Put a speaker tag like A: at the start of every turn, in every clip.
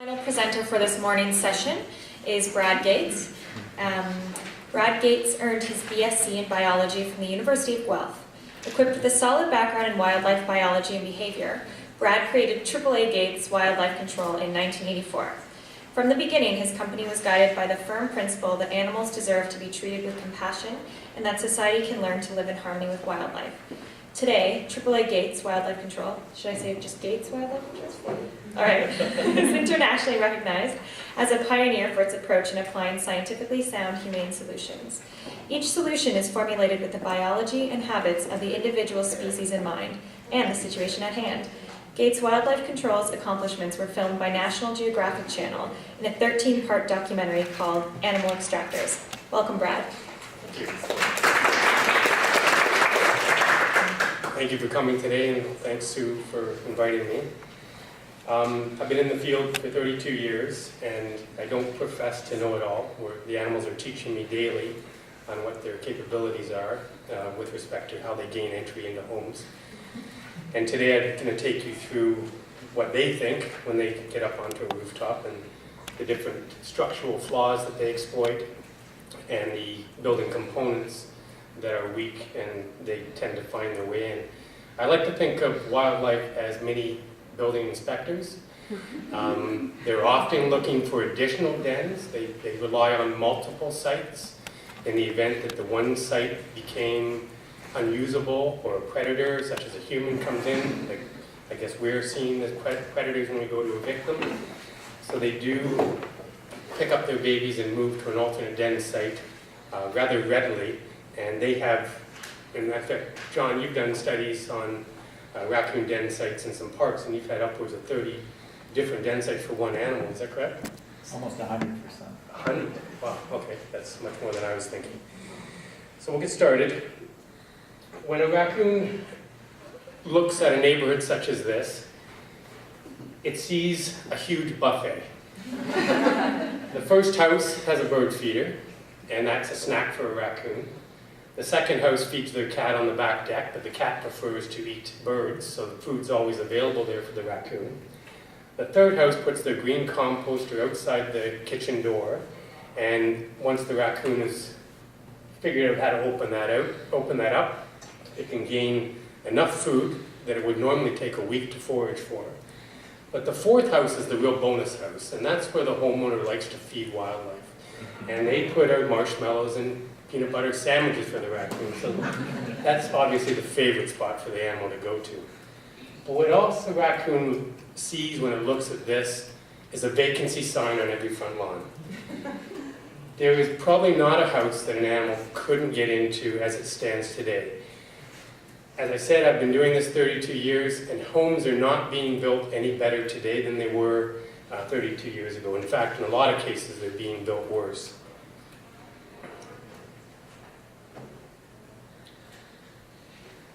A: Final presenter for this morning's session is Brad Gates. Brad Gates earned his BSc in biology from the University of Guelph. Equipped with a solid background in wildlife biology and behavior, Brad created AAA Gates Wildlife Control in 1984. From the beginning, his company was guided by the firm principle that animals deserve to be treated with compassion and that society can learn to live in harmony with wildlife. Today, AAA Gates Wildlife Control, should I say just Gates Wildlife Control? All right, is internationally recognized as a pioneer for its approach in applying scientifically sound, humane solutions. Each solution is formulated with the biology and habits of the individual species in mind and the situation at hand. Gates Wildlife Control's accomplishments were filmed by National Geographic Channel in a 13-part documentary called Animal Extractors. Welcome, Brad.
B: Thank you. Thank you for coming today, and thanks, Sue, for inviting me. I've been in the field for 32 years, and I don't profess to know it all. The animals are teaching me daily on what their capabilities are with respect to how they gain entry into homes. And today I'm going to take you through what they think when they get up onto a rooftop and the different structural flaws that they exploit and the building components that are weak and they tend to find their way in. I like to think of wildlife as mini building inspectors. They're often looking for additional dens. They rely on multiple sites in the event that the one site became unusable or a predator, such as a human, comes in. Like, I guess we're seeing as predators when we go to evict them. So they do pick up their babies and move to an alternate den site rather readily. And they have, in fact, John, you've done studies on raccoon den sites in some parks, and you've had upwards of 30 different den sites for one animal, is that correct?
C: Almost 100%.
B: 100? Wow, okay, that's much more than I was thinking. So we'll get started. When a raccoon looks at a neighborhood such as this, it sees a huge buffet. The first house has a bird feeder, and that's a snack for a raccoon. The second house feeds their cat on the back deck, but the cat prefers to eat birds, so the food's always available there for the raccoon. The third house puts their green composter outside the kitchen door, and once the raccoon has figured out how to open that up, it can gain enough food that it would normally take a week to forage for. But the fourth house is the real bonus house, and that's where the homeowner likes to feed wildlife. And they put out marshmallows and peanut butter sandwiches for the raccoon, so that's obviously the favorite spot for the animal to go to. But what else the raccoon sees when it looks at this is a vacancy sign on every front lawn. There is probably not a house that an animal couldn't get into as it stands today. As I said, I've been doing this 32 years, and homes are not being built any better today than they were 32 years ago. In fact, in a lot of cases, they're being built worse.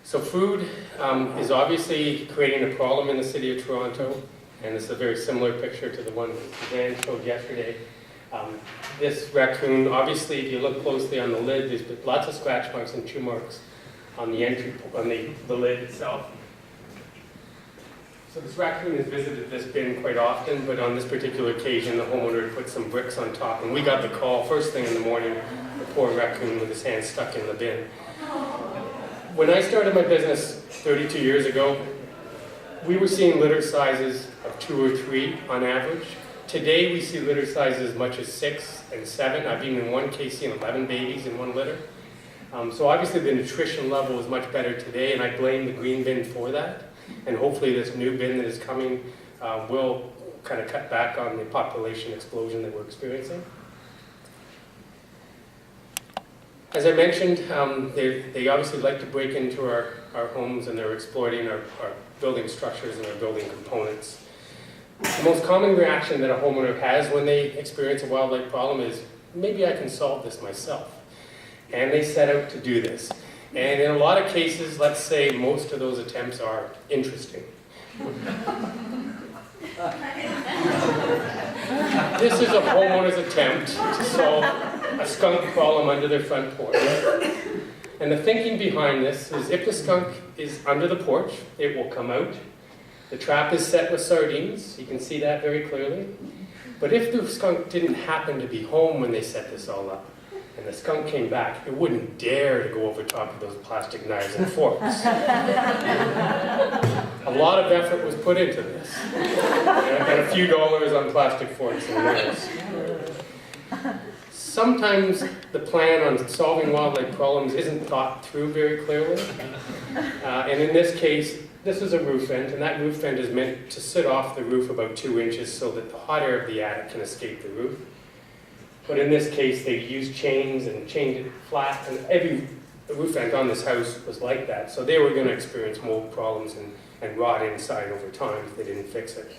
B: So food is obviously creating a problem in the city of Toronto, and this is a very similar picture to the one Suzanne showed yesterday. This raccoon, obviously, if you look closely on the lid, there's lots of scratch marks and chew marks on the entry, on the lid itself. So this raccoon has visited this bin quite often, but on this particular occasion, the homeowner put some bricks on top, and we got the call first thing in the morning, the poor raccoon with his hand stuck in the bin. When I started my business 32 years ago, we were seeing litter sizes of 2 or 3 on average. Today, we see litter sizes as much as 6 and 7. I've even in one case seen 11 babies in one litter. So obviously the nutrition level is much better today, and I blame the green bin for that. And hopefully this new bin that is coming will kind of cut back on the population explosion that we're experiencing. As I mentioned, they obviously like to break into our homes, and they're exploiting our building structures and our building components. The most common reaction that a homeowner has when they experience a wildlife problem is, maybe I can solve this myself. And they set out to do this. And in a lot of cases, let's say most of those attempts are interesting. This is a homeowner's attempt to solve a skunk problem under their front porch. And the thinking behind this is if the skunk is under the porch, it will come out, The trap is set with sardines. You can see that very clearly. But if the skunk didn't happen to be home when they set this all up, and the skunk came back, it wouldn't dare to go over top of those plastic knives and forks. A lot of effort was put into this. And a few dollars on plastic forks and knives. Sometimes the plan on solving wildlife problems isn't thought through very clearly. And in this case, this is a roof vent, and that roof vent is meant to sit off the roof about 2 inches so that the hot air of the attic can escape the roof. But in this case, they used chains and chained it flat, and every roof vent on this house was like that. So they were going to experience mold problems and rot inside over time if they didn't fix it.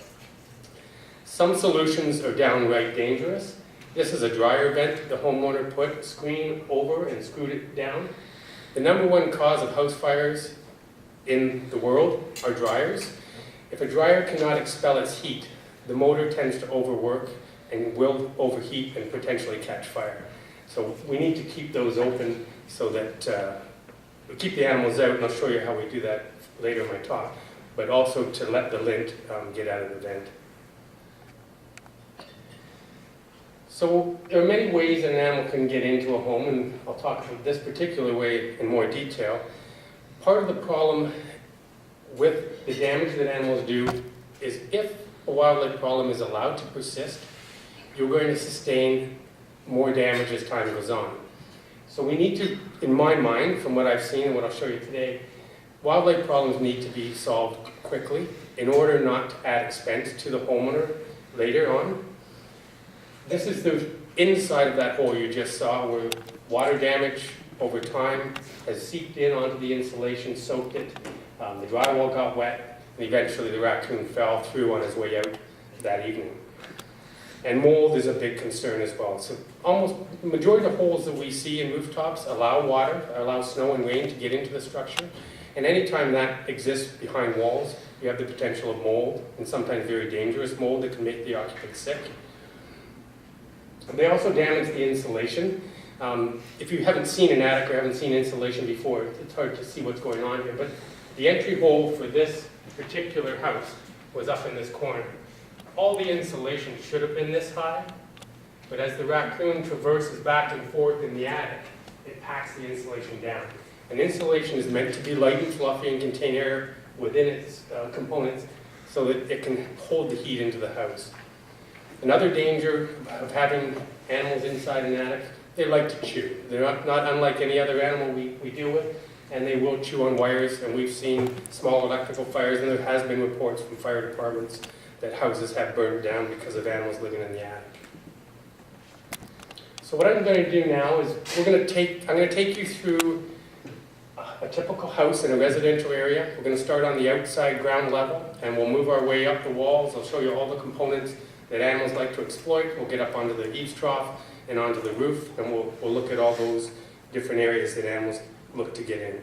B: Some solutions are downright dangerous. This is a dryer vent the homeowner put a screen over and screwed it down. The #1 cause of house fires in the world are dryers. If a dryer cannot expel its heat, the motor tends to overwork and will overheat and potentially catch fire. So we need to keep those open so that we keep the animals out, and I'll show you how we do that later in my talk, but also to let the lint get out of the vent. So there are many ways that an animal can get into a home, and I'll talk about this particular way in more detail. Part of the problem with the damage that animals do is if a wildlife problem is allowed to persist, you're going to sustain more damage as time goes on. So we need to, in my mind, from what I've seen and what I'll show you today, wildlife problems need to be solved quickly in order not to add expense to the homeowner later on. This is the inside of that hole you just saw where water damage over time has seeped in onto the insulation, soaked it, the drywall got wet, and eventually the raccoon fell through on his way out that evening. And mold is a big concern as well. So almost the majority of the holes that we see in rooftops allow water, allow snow and rain to get into the structure. And anytime that exists behind walls, you have the potential of mold, and sometimes very dangerous mold that can make the occupant sick. They also damage the insulation. If you haven't seen an attic or haven't seen insulation before, it's hard to see what's going on here, but the entry hole for this particular house was up in this corner. All the insulation should have been this high, but as the raccoon traverses back and forth in the attic, it packs the insulation down. And insulation is meant to be light and fluffy and contain air within its components so that it can hold the heat into the house. Another danger of having animals inside an attic, they like to chew. They're not unlike any other animal we deal with, and they will chew on wires, and we've seen small electrical fires, and there has been reports from fire departments that houses have burned down because of animals living in the attic. So what I'm going to do now is I'm going to take you through a typical house in a residential area. We're going to start on the outside ground level, and we'll move our way up the walls. I'll show you all the components that animals like to exploit. We'll get up onto the eaves trough and onto the roof, and we'll look at all those different areas that animals look to get in.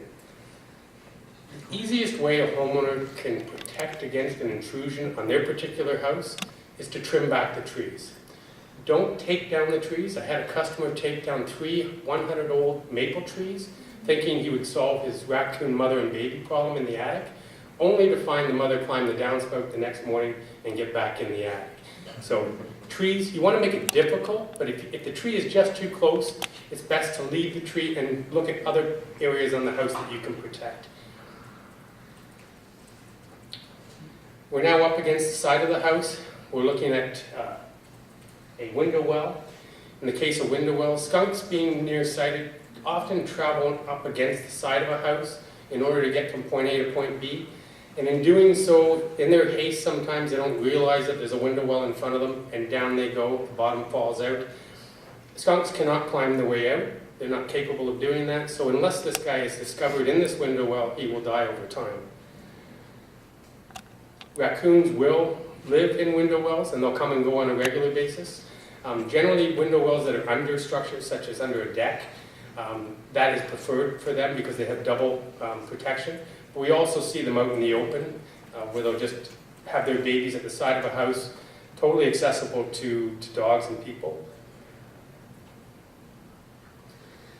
B: The easiest way a homeowner can protect against an intrusion on their particular house is to trim back the trees. Don't take down the trees. I had a customer take down 3 100-old maple trees, thinking he would solve his raccoon mother and baby problem in the attic, only to find the mother climb the downspout the next morning and get back in the attic. So trees, you want to make it difficult, but if the tree is just too close, it's best to leave the tree and look at other areas on the house that you can protect. We're now up against the side of the house. We're looking at a window well. In the case of window wells, skunks being nearsighted often travel up against the side of a house in order to get from point A to point B. And in doing so, in their haste, sometimes they don't realize that there's a window well in front of them, and down they go, the bottom falls out. Skunks cannot climb the way out. They're not capable of doing that. So unless this guy is discovered in this window well, he will die over time. Raccoons will live in window wells, and they'll come and go on a regular basis. Generally, window wells that are under structures, such as under a deck, that is preferred for them because they have double protection. But we also see them out in the open, where they'll just have their babies at the side of a house, totally accessible to dogs and people.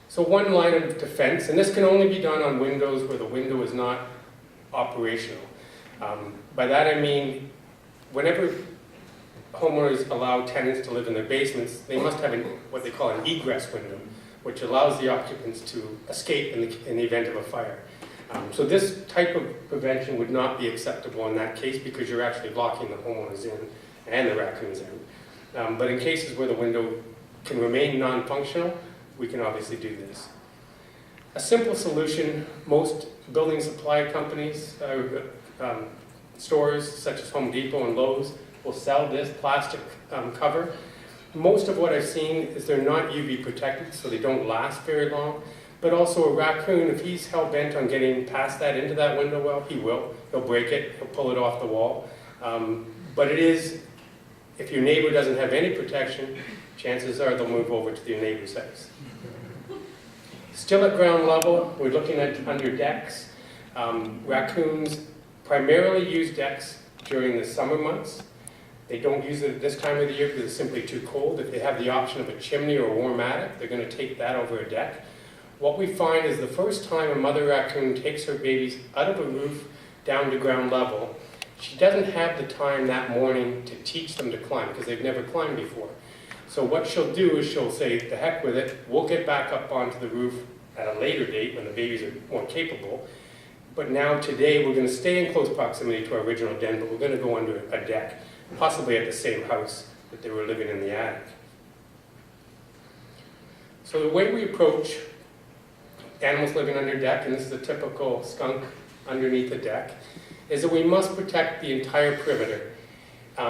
B: So one line of defense, and this can only be done on windows where the window is not operational. By that I mean, whenever homeowners allow tenants to live in their basements, they must have what they call an egress window, which allows the occupants to escape in the event of a fire. So this type of prevention would not be acceptable in that case because you're actually locking the homeowners in and the raccoons in. But in cases where the window can remain non-functional, we can obviously do this. A simple solution, most building supply companies, stores such as Home Depot and Lowe's will sell this plastic cover. Most of what I've seen is they're not UV protected, so they don't last very long. But also a raccoon, if he's hell-bent on getting past that into that window well, he will. He'll break it, he'll pull it off the wall. But it is, if your neighbor doesn't have any protection, chances are they'll move over to your neighbor's house. Still at ground level, we're looking at under decks. Raccoons primarily use decks during the summer months. They don't use it at this time of the year because it's simply too cold. If they have the option of a chimney or a warm attic, they're going to take that over a deck. What we find is the first time a mother raccoon takes her babies out of a roof down to ground level, she doesn't have the time that morning to teach them to climb because they've never climbed before. So what she'll do is she'll say, the heck with it, we'll get back up onto the roof at a later date when the babies are more capable. But now today we're going to stay in close proximity to our original den, but we're going to go under a deck, possibly at the same house that they were living in the attic. So the way we approach animals living under deck, and this is a typical skunk underneath the deck, is that we must protect the entire perimeter.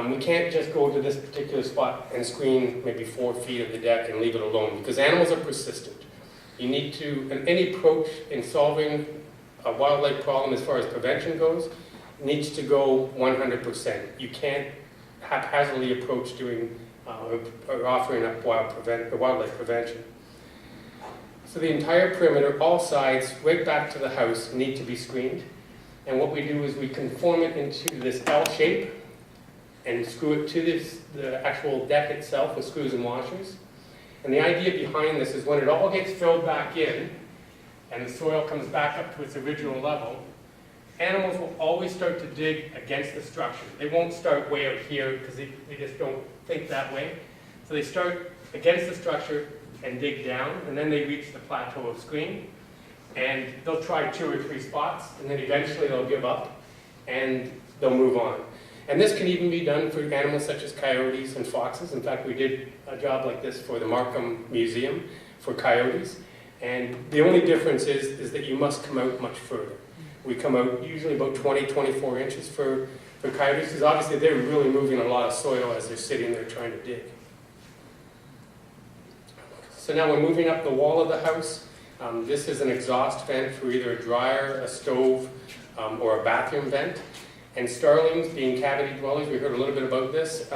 B: We can't just go to this particular spot and screen maybe 4 feet of the deck and leave it alone, because animals are persistent. You need to, in any approach in solving a wildlife problem as far as prevention goes, needs to go 100%. You can't haphazardly approach doing or offering up wildlife prevention. So the entire perimeter, all sides, right back to the house, need to be screened. And what we do is we conform it into this L shape and screw it to the actual deck itself with screws and washers. And the idea behind this is when it all gets filled back in and the soil comes back up to its original level, animals will always start to dig against the structure. They won't start way out here because they just don't think that way. So they start against the structure and dig down, and then they reach the plateau of screen. And they'll try 2 or 3 spots, and then eventually they'll give up, and they'll move on. And this can even be done for animals such as coyotes and foxes. In fact, we did a job like this for the Markham Museum for coyotes. And the only difference is that you must come out much further. We come out usually about 20, 24 inches for coyotes, because obviously they're really moving a lot of soil as they're sitting there trying to dig. So now we're moving up the wall of the house. This is an exhaust vent for either a dryer, a stove, or a bathroom vent. And starlings, being cavity dwellers, we heard a little bit about this,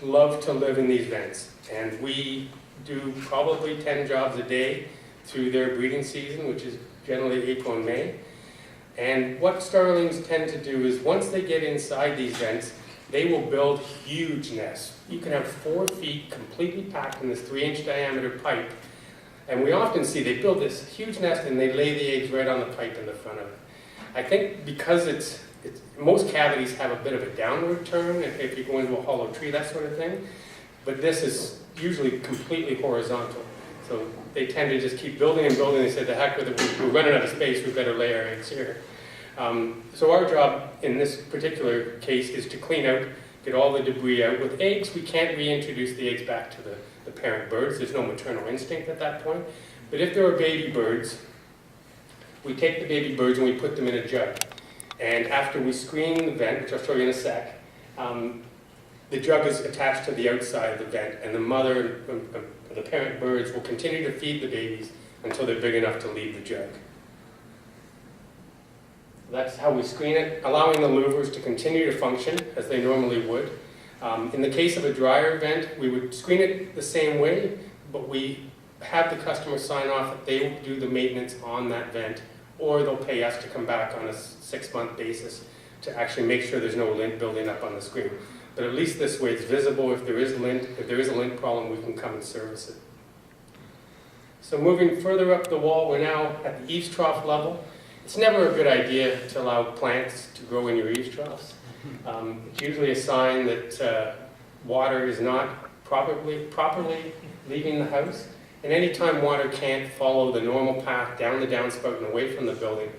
B: love to live in these vents. And we do probably 10 jobs a day through their breeding season, which is generally April and May. And what starlings tend to do is once they get inside these vents, they will build huge nests. You can have 4 feet completely packed in this 3-inch diameter pipe. And we often see they build this huge nest and they lay the eggs right on the pipe in the front of it. I think because most cavities have a bit of a downward turn if you go into a hollow tree, that sort of thing. But this is usually completely horizontal. So they tend to just keep building and building. They said, the heck with it, we're running out of space, we better lay our eggs here. So our job in this particular case is to clean out, get all the debris out. With eggs, we can't reintroduce the eggs back to the parent birds. There's no maternal instinct at that point. But if there are baby birds, we take the baby birds and we put them in a jug. And after we screen the vent, which I'll show you in a sec, the jug is attached to the outside of the vent, and the mother, the parent birds, will continue to feed the babies until they're big enough to leave the jug. That's how we screen it, allowing the louvers to continue to function as they normally would. In the case of a dryer vent, we would screen it the same way, but we have the customer sign off that they will do the maintenance on that vent, or they'll pay us to come back on a 6-month basis to actually make sure there's no lint building up on the screen. But at least this way it's visible. If there is lint, if there is a lint problem, we can come and service it. So moving further up the wall, we're now at the eaves trough level. It's never a good idea to allow plants to grow in your eaves troughs. It's usually a sign that water is not properly leaving the house. And anytime water can't follow the normal path down the downspout and away from the building,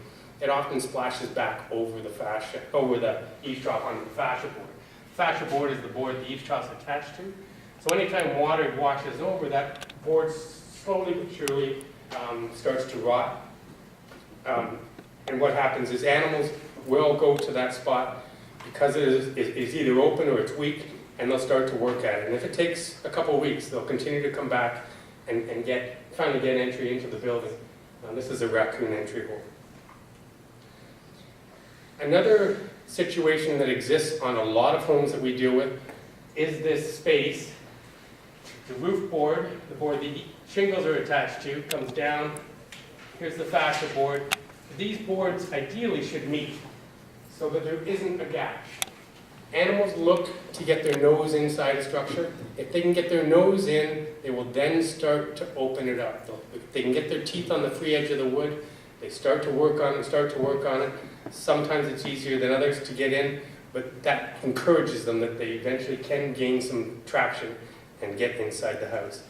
B: it often splashes back over the fascia, over the eaves trough onto the fascia board. Fascia board is the board the eaves trough is attached to. So anytime water washes over, that board slowly but surely starts to rot. And what happens is animals will go to that spot because it is either open or it's weak, and they'll start to work at it. And if it takes a couple of weeks, they'll continue to come back and finally get entry into the building. This is a raccoon entry hole. Another situation that exists on a lot of homes that we deal with is this space. The roof board, the board the shingles are attached to, comes down. Here's the fascia board. These boards ideally should meet so that there isn't a gap. Animals look to get their nose inside a structure. If they can get their nose in, they will then start to open it up. If they can get their teeth on the free edge of the wood, they start to work on it, Sometimes it's easier than others to get in, but that encourages them that they eventually can gain some traction and get inside the house.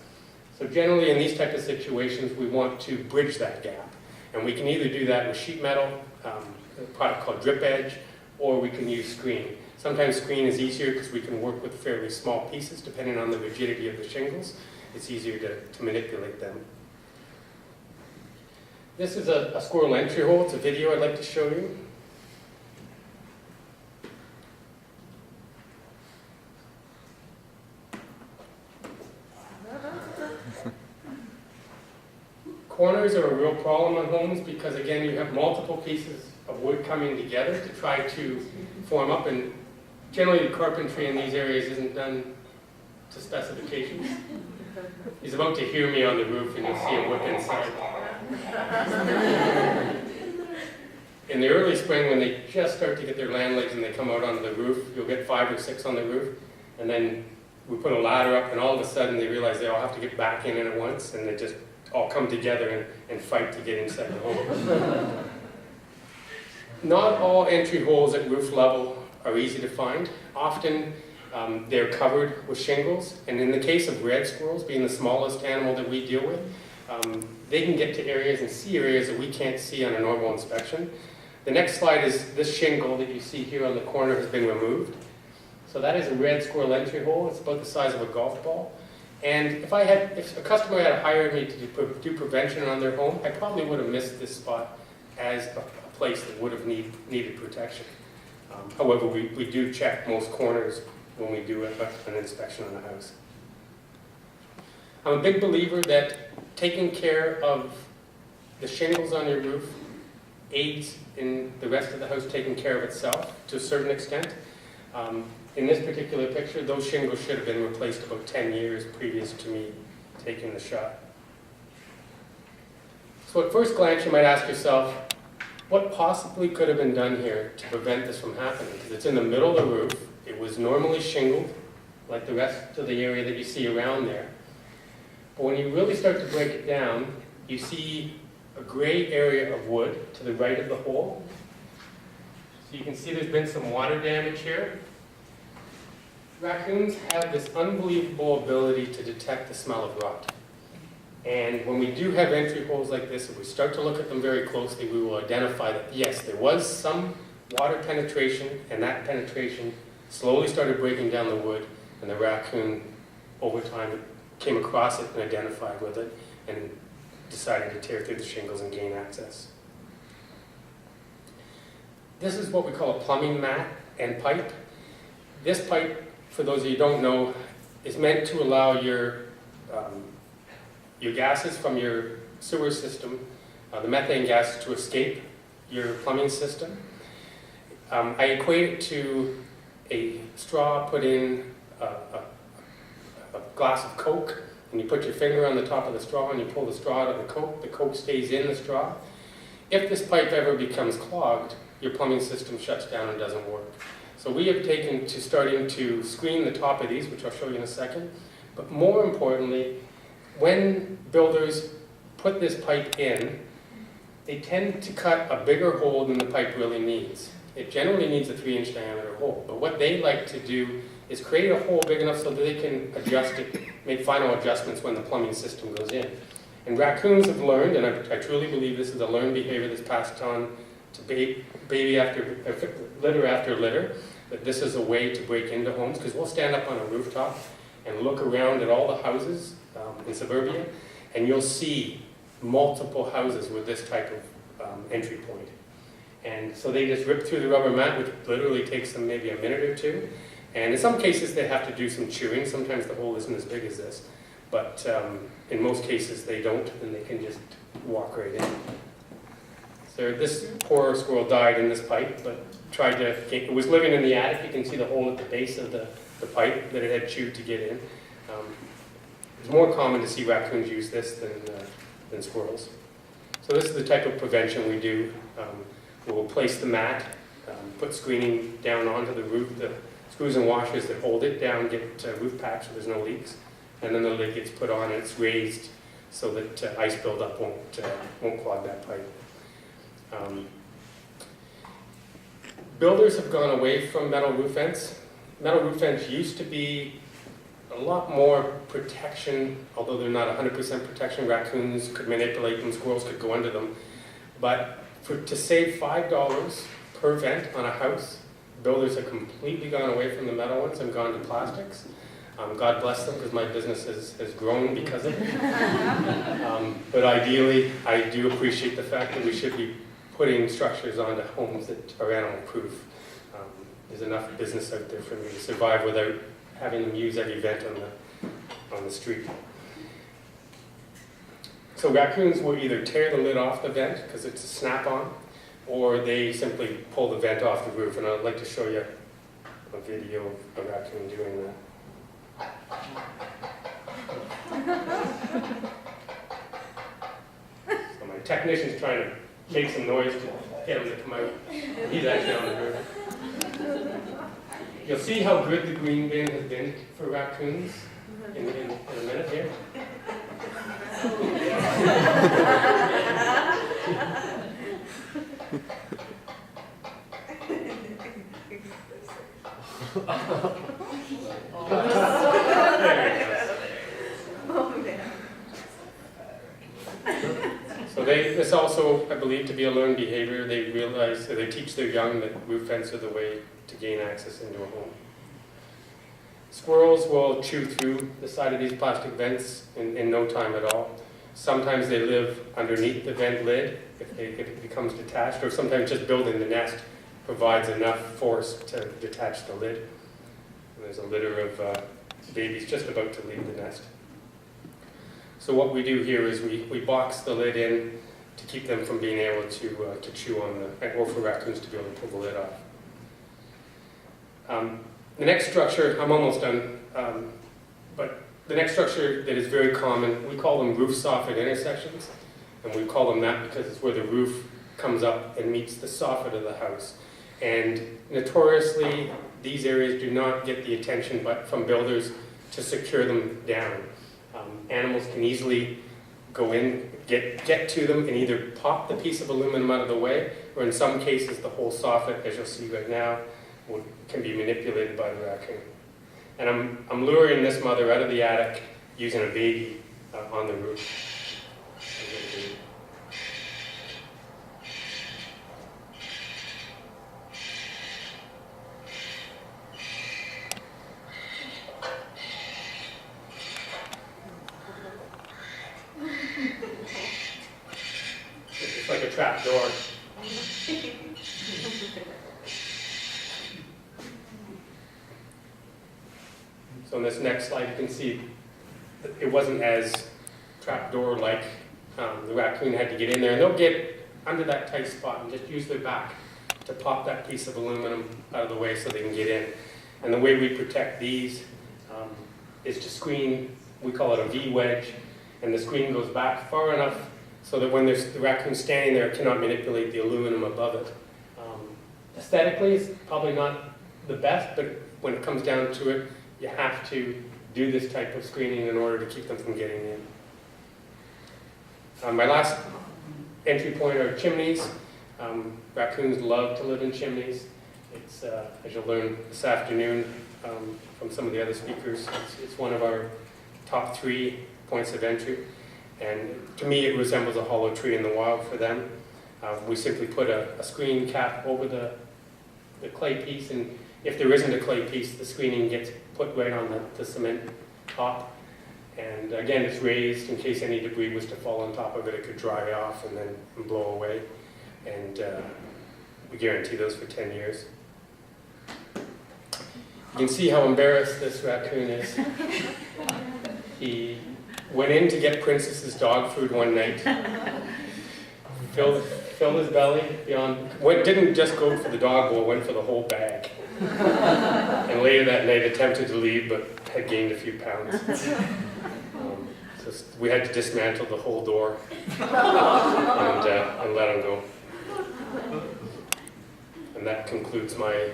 B: So generally in these types of situations, we want to bridge that gap. And we can either do that with sheet metal, a product called drip edge, or we can use screen. Sometimes screen is easier because we can work with fairly small pieces depending on the rigidity of the shingles. It's easier to manipulate them. This is a squirrel entry hole. It's a video I'd like to show you. Corners are a real problem on homes because, again, you have multiple pieces of wood coming together to try to form up, and generally the carpentry in these areas isn't done to specifications. He's about to hear me on the roof and you'll see him whip inside. In the early spring, when they just start to get their land legs and they come out onto the roof, you'll get 5 or 6 on the roof, and then we put a ladder up and all of a sudden they realize they all have to get back in at once, and they just all come together and fight to get inside the hole. Not all entry holes at roof level are easy to find. Often they're covered with shingles, and in the case of red squirrels, being the smallest animal that we deal with, they can get to areas and see areas that we can't see on a normal inspection. The next slide is this shingle that you see here on the corner has been removed. So that is a red squirrel entry hole. It's about the size of a golf ball. And if a customer had hired me to do prevention on their home, I probably would have missed this spot as a place that would have needed protection. However, we do check most corners when we do an inspection on the house. I'm a big believer that taking care of the shingles on your roof aids in the rest of the house taking care of itself to a certain extent. In this particular picture, those shingles should have been replaced about 10 years previous to me taking the shot. So at first glance, you might ask yourself, what possibly could have been done here to prevent this from happening? Because it's in the middle of the roof. It was normally shingled, like the rest of the area that you see around there. But when you really start to break it down, you see a gray area of wood to the right of the hole. So you can see there's been some water damage here. Raccoons have this unbelievable ability to detect the smell of rot. And when we do have entry holes like this, if we start to look at them very closely, we will identify that, yes, there was some water penetration, and that penetration slowly started breaking down the wood, and the raccoon, over time, came across it and identified with it, and decided to tear through the shingles and gain access. This is what we call a plumbing mat and pipe. This pipe, for those of you who don't know, is meant to allow your gases from your sewer system, the methane gas, to escape your plumbing system. I equate it to a straw put in a glass of Coke, and you put your finger on the top of the straw and you pull the straw out of the Coke stays in the straw. If this pipe ever becomes clogged, your plumbing system shuts down and doesn't work. So we have taken to starting to screen the top of these, which I'll show you in a second. But more importantly, when builders put this pipe in, they tend to cut a bigger hole than the pipe really needs. It generally needs a 3-inch diameter hole, but what they like to do is create a hole big enough so that they can adjust it, make final adjustments when the plumbing system goes in. And raccoons have learned, and I truly believe this is a learned behavior that's passed on to litter after litter, that this is a way to break into homes, because we'll stand up on a rooftop and look around at all the houses in suburbia, and you'll see multiple houses with this type of entry point. And so they just rip through the rubber mat, which literally takes them maybe a minute or two. And in some cases they have to do some chewing. Sometimes the hole isn't as big as this. But in most cases they don't, and they can just walk right in. So this poor squirrel died in this pipe, but it was living in the attic. You can see the hole at the base of the pipe that it had chewed to get in. It's more common to see raccoons use this than squirrels. So this is the type of prevention we do. We'll place the mat, put screening down onto the roof, the screws and washers that hold it down, get roof patch so there's no leaks, and then the lid gets put on and it's raised so that ice buildup won't clog that pipe. Builders have gone away from metal roof vents. Metal roof vents used to be a lot more protection, although they're not 100% protection. Raccoons could manipulate them, squirrels could go under them. But to save $5 per vent on a house, builders have completely gone away from the metal ones and gone to plastics. God bless them, because my business has grown because of it. But ideally, I do appreciate the fact that we should be putting structures onto homes that are animal proof. There's enough business out there for me to survive without having them use every vent on the street. So raccoons will either tear the lid off the vent because it's a snap-on, or they simply pull the vent off the roof. And I'd like to show you a video of a raccoon doing that. So my technician's trying to make some noise to get him to come out. He's actually on the roof. You'll see how good the green bin has been for raccoons in a minute here. So this also, I believe, to be a learned behavior. They realize, they teach their young that roof vents are the way to gain access into a home. Squirrels will chew through the side of these plastic vents in no time at all. Sometimes they live underneath the vent lid if it becomes detached, or sometimes just building the nest provides enough force to detach the lid. And there's a litter of babies just about to leave the nest. So what we do here is we box the lid in to keep them from being able to chew on or for raccoons to be able to pull the lid off. The next structure, I'm almost done, but the next structure that is very common, we call them roof soffit intersections, and we call them that because it's where the roof comes up and meets the soffit of the house. And notoriously, these areas do not get the attention from builders to secure them down. Animals can easily go in, get to them, and either pop the piece of aluminum out of the way, or in some cases the whole soffit, as you'll see right now, can be manipulated by the raccoon. And I'm luring this mother out of the attic using a baby on the roof. It's like a trap door. So in this next slide, you can see that it wasn't as trapdoor-like. The raccoon had to get in there, and they'll get under that tight spot and just use their back to pop that piece of aluminum out of the way so they can get in. And the way we protect these is to screen, we call it a V-wedge, and the screen goes back far enough so that when the raccoon's standing there, it cannot manipulate the aluminum above it. Aesthetically, it's probably not the best, but when it comes down to it, you have to do this type of screening in order to keep them from getting in. My last entry point are chimneys. Raccoons love to live in chimneys. It's, as you'll learn this afternoon from some of the other speakers, it's one of our top 3 points of entry. And to me, it resembles a hollow tree in the wild for them. We simply put a screen cap over the clay piece, and if there isn't a clay piece, the screening gets put right on the cement top. And again, it's raised in case any debris was to fall on top of it, it could dry off and then blow away. And we guarantee those for 10 years. You can see how embarrassed this raccoon is. He went in to get Princess's dog food one night, filled his belly didn't just go for the dog bowl, went for the whole bag. And later that night attempted to leave, but had gained a few pounds. So we had to dismantle the whole door and let him go. And that concludes my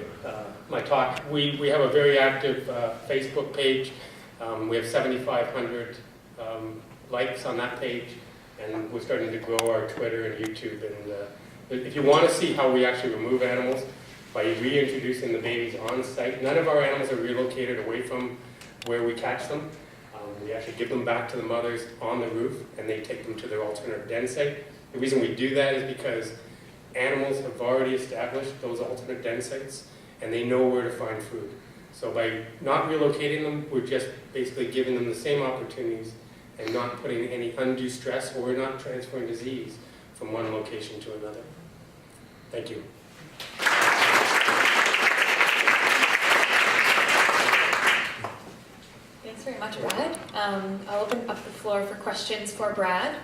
B: talk. We have a very active Facebook page. We have 7,500 likes on that page, and we're starting to grow our Twitter and YouTube. And if you want to see how we actually remove animals by reintroducing the babies on site, none of our animals are relocated away from where we catch them. We actually give them back to the mothers on the roof, and they take them to their alternate den site. The reason we do that is because animals have already established those alternate den sites, and they know where to find food. So by not relocating them, we're just basically giving them the same opportunities and not putting any undue stress, or we're not transferring disease from one location to another. Thank you.
A: Thanks very much, Brad. I'll open up the floor for questions for Brad.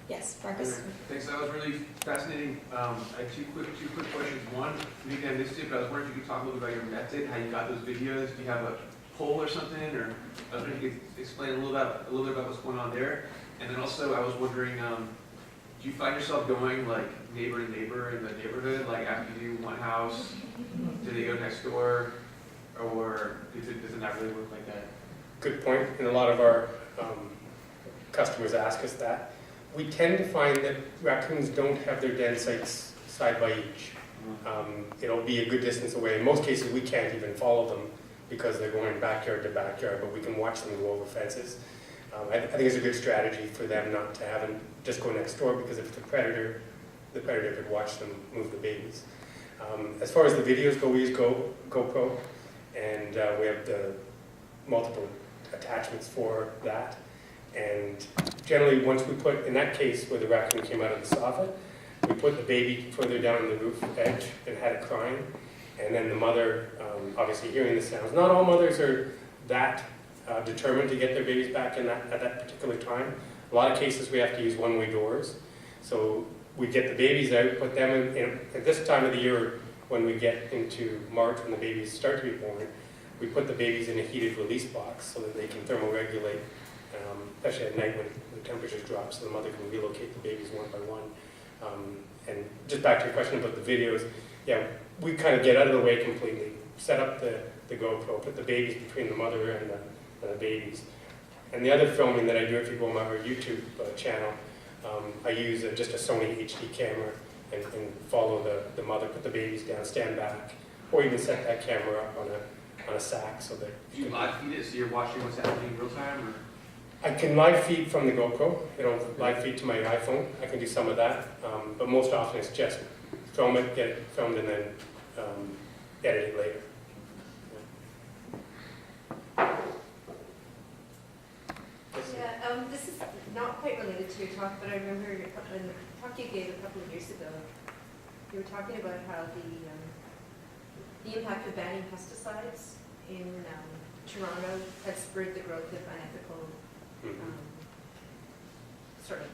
A: Yes, Marcus?
C: Thanks, that was really fascinating. I had two quick questions. One, maybe I missed it, but I was wondering if you could talk a little bit about your method, how you got those videos. Do you have a poll or something? Or I was wondering if you could explain a little bit about what's going on there. And then also, I was wondering, do you find yourself going like neighbor to neighbor in the neighborhood? Like after you do one house, do they go next door? Or does it not really work like that?
B: Good point, and a lot of our customers ask us that. We tend to find that raccoons don't have their den sites side by each. It'll be a good distance away. In most cases, we can't even follow them because they're going backyard to backyard, but we can watch them go over fences. I think it's a good strategy for them not to have them just go next door, because if it's a predator, the predator could watch them move the babies. As far as the videos go, we use GoPro, and we have the multiple attachments for that. And generally, once we put, in that case where the raccoon came out of the soffit, we put the baby further down the roof edge and had it crying. And then the mother, obviously hearing the sounds. Not all mothers are that determined to get their babies back at that particular time. A lot of cases we have to use one-way doors. So we get the babies out, put them in at this time of the year, when we get into March, when the babies start to be born, we put the babies in a heated release box so that they can thermoregulate, especially at night when the temperatures drop, so the mother can relocate the babies one by one. And just back to your question about the videos, yeah, we kind of get out of the way completely, set up the GoPro, put the babies between the mother and the babies. And the other filming that I do, if you go on our YouTube channel, I use just a Sony HD camera and follow the mother, put the babies down, stand back, or even set that camera up on a sack so that
C: Do you live feed it so you're watching what's happening in real time? Or?
B: I can live feed from the GoPro, live feed to my iPhone. I can do some of that, but most often it's just film it, get it filmed, and then edit it later.
D: Yeah, this is not quite related to your talk, but I remember in the talk you gave a couple of years ago, you were talking about how the impact of banning pesticides in Toronto had spurred the growth of unethical sort of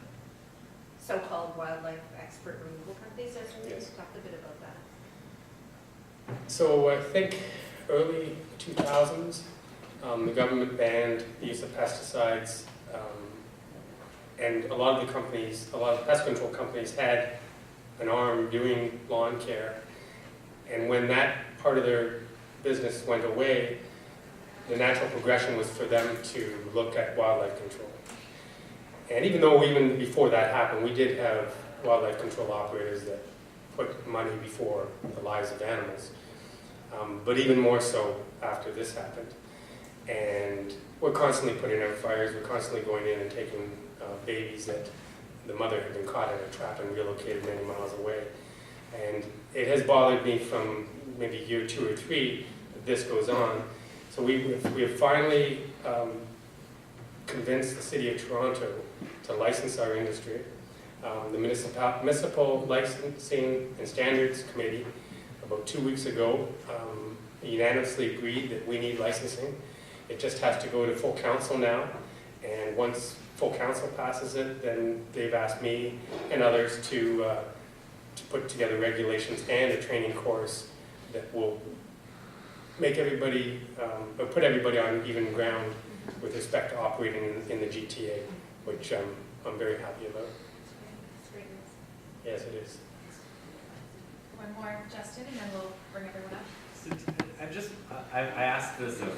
D: so-called wildlife expert removal companies. I was wondering if you could talk a bit about that.
B: So I think early 2000s, the government banned the use of pesticides, and a lot of the companies, a lot of pest control companies had an arm doing lawn care. And when that part of their business went away, the natural progression was for them to look at wildlife control. And even though even before that happened, we did have wildlife control operators that put money before the lives of animals. But even more so after this happened. And we're constantly putting out fires, we're constantly going in and taking babies that the mother had been caught in a trap and relocated many miles away. And it has bothered me from maybe year 2 or 3 that this goes on. So we have finally convinced the City of Toronto to license our industry. The Municipal Licensing and Standards Committee, about 2 weeks ago, unanimously agreed that we need licensing. It just has to go to full council now, and once full council passes it, then they've asked me and others to put together regulations and a training course that will make everybody, or put everybody on even ground with respect to operating in the GTA, which I'm very happy about.
D: That's great news.
B: Yes, it is.
A: One more, Justin, and then we'll bring everyone up.
E: I asked this of,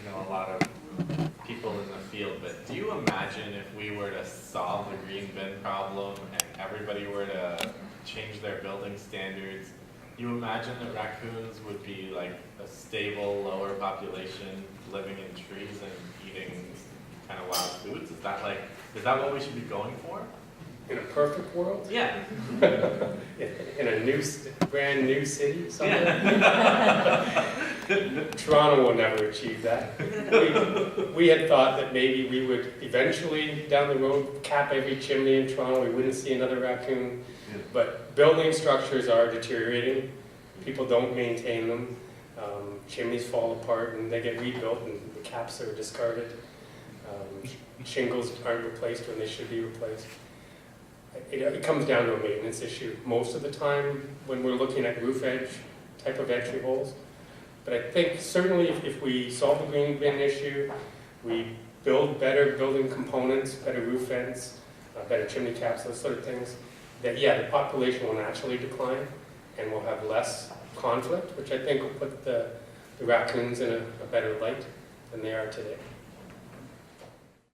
E: a lot of people in the field, but do you imagine if we were to solve the green bin problem and everybody were to change their building standards, you imagine that raccoons would be like a stable, lower population living in trees and eating kind of wild foods? Is that what we should be going for?
B: In a perfect world?
E: Yeah.
B: In a brand new city somewhere?
E: Yeah.
B: Toronto will never achieve that. We had thought that maybe we would eventually, down the road, cap every chimney in Toronto. We wouldn't see another raccoon.
E: Yeah.
B: But building structures are deteriorating. People don't maintain them. Chimneys fall apart and they get rebuilt and the caps are discarded. Shingles aren't replaced when they should be replaced. It comes down to a maintenance issue most of the time when we're looking at roof edge type of entry holes. But I think certainly if we solve the green bin issue, we build better building components, better roof vents, better chimney caps, those sort of things, that yeah, the population will naturally decline and we'll have less conflict, which I think will put the raccoons in a better light than they are today.